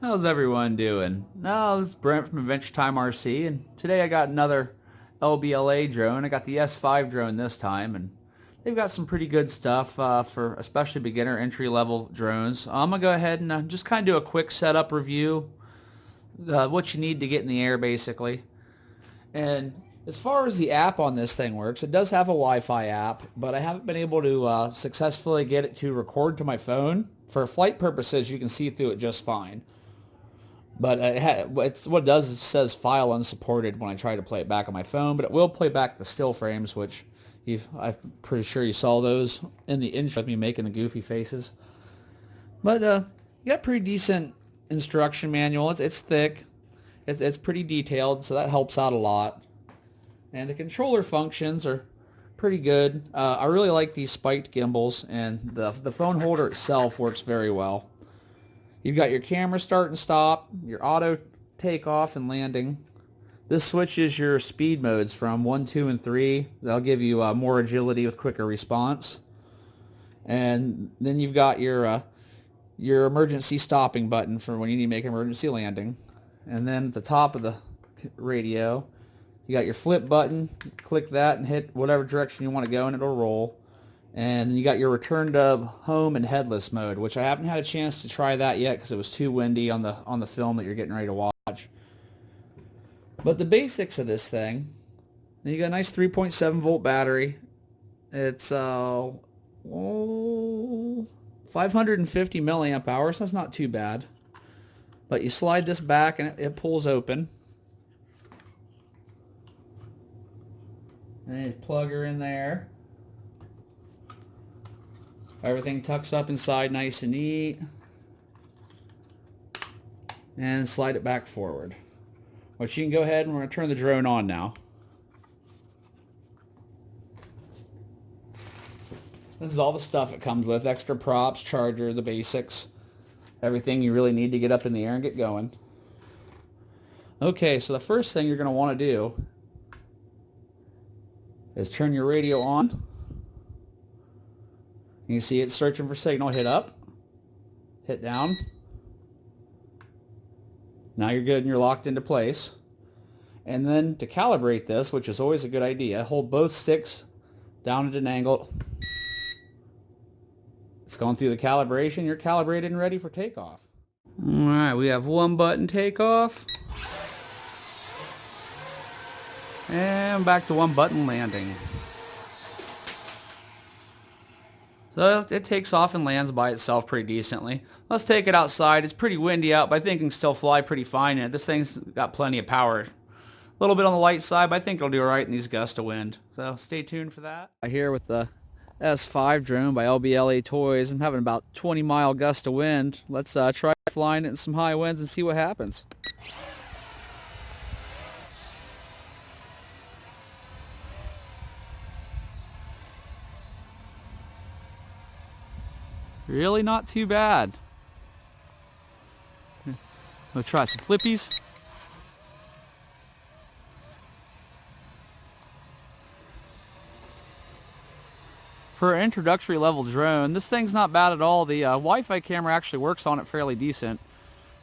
How's everyone doing? No, this is Brent from Adventure Time RC, and today I got another lbla drone. I got the S5 drone this time, and they've got some pretty good stuff for especially beginner entry-level drones. I'm going to go ahead and just kind of do a quick setup review, what you need to get in the air basically. And as far as the app on this thing works, it does have a Wi-Fi app, but I haven't been able to successfully get it to record to my phone. For flight purposes, you can see through it just fine. But it's what it does is it says file unsupported when I try to play it back on my phone, but it will play back the still frames, which I'm pretty sure you saw those in the intro of me making the goofy faces. But you got pretty decent instruction manual. It's thick. It's pretty detailed, so that helps out a lot. And the controller functions are pretty good. I really like these spiked gimbals, and the phone holder itself works very well. You've got your camera start and stop, your auto takeoff and landing. This switches your speed modes from 1, 2, and 3. That'll give you more agility with quicker response. And then you've got your emergency stopping button for when you need to make an emergency landing. And then at the top of the radio, you got your flip button. Click that and hit whatever direction you want to go and it'll roll. And then you got your return to home and headless mode, which I haven't had a chance to try that yet because it was too windy on the film that you're getting ready to watch. But the basics of this thing, you got a nice 3.7 volt battery. It's 550 milliamp hours. That's not too bad. But you slide this back and it pulls open. And you plug her in there. Everything tucks up inside nice and neat. And slide it back forward. Which you can go ahead and we're going to turn the drone on now. This is all the stuff it comes with. Extra props, charger, the basics. Everything you really need to get up in the air and get going. Okay, so the first thing you're going to want to do is turn your radio on. You see it's searching for signal. Hit up. Hit down. Now you're good and you're locked into place. And then to calibrate this, which is always a good idea, hold both sticks down at an angle. It's going through the calibration. You're calibrated and ready for takeoff. Alright, we have one button takeoff. And back to one button landing. So it takes off and lands by itself pretty decently. Let's take it outside. It's pretty windy out, but I think it can still fly pretty fine in it. This thing's got plenty of power. A little bit on the light side, but I think it'll do alright in these gusts of wind. So stay tuned for that. Here with the S5 drone by lbla Toys. I'm having about 20-mile gust of wind. Let's try flying it in some high winds and see what happens. Really not too bad. We'll try some flippies. For an introductory level drone, this thing's not bad at all. The Wi-Fi camera actually works on it fairly decent.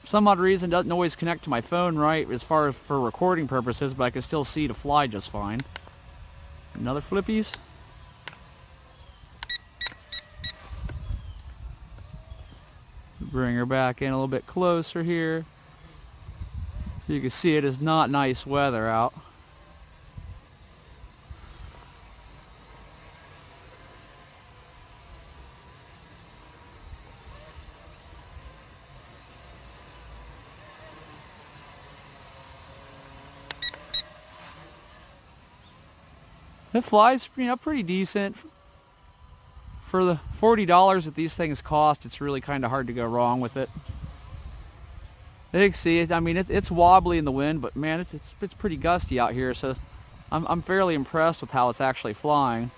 For some odd reason, it doesn't always connect to my phone right as far as for recording purposes, but I can still see to fly just fine. Another flippies. Bring her back in a little bit closer here. You can see it is not nice weather out. It flies, pretty decent. For the $40 that these things cost, it's really kind of hard to go wrong with it. You can see it. I mean, it's wobbly in the wind, but man, it's pretty gusty out here. So I'm fairly impressed with how it's actually flying.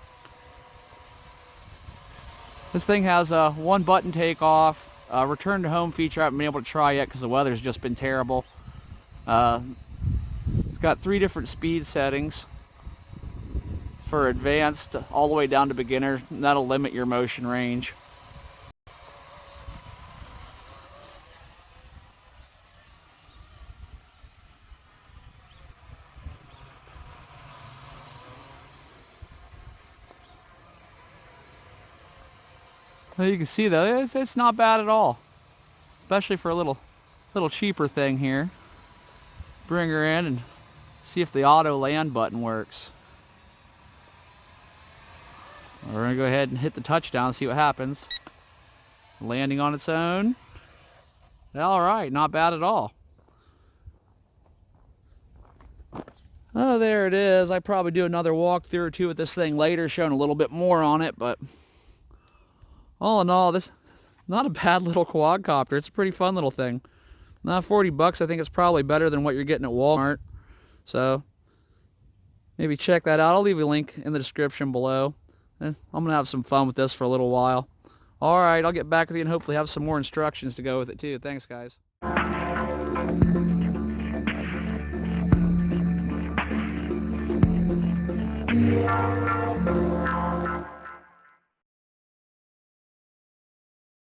This thing has a one button takeoff, return to home feature I haven't been able to try yet because the weather's just been terrible. It's got 3 different speed settings. For advanced all the way down to beginner, and that'll limit your motion range. Well, you can see though, it's not bad at all, especially for a little cheaper thing here. Bring her in and see if the auto land button works. We're gonna go ahead and hit the touchdown and see what happens. Landing on its own. All right, not bad at all. Oh, there it is. I probably do another walkthrough or two with this thing later, showing a little bit more on it, but all in all, this not a bad little quadcopter. It's a pretty fun little thing. Now, 40 bucks, I think it's probably better than what you're getting at Walmart. So maybe check that out. I'll leave a link in the description below. I'm going to have some fun with this for a little while. All right, I'll get back with you and hopefully have some more instructions to go with it too. Thanks, guys. Yeah.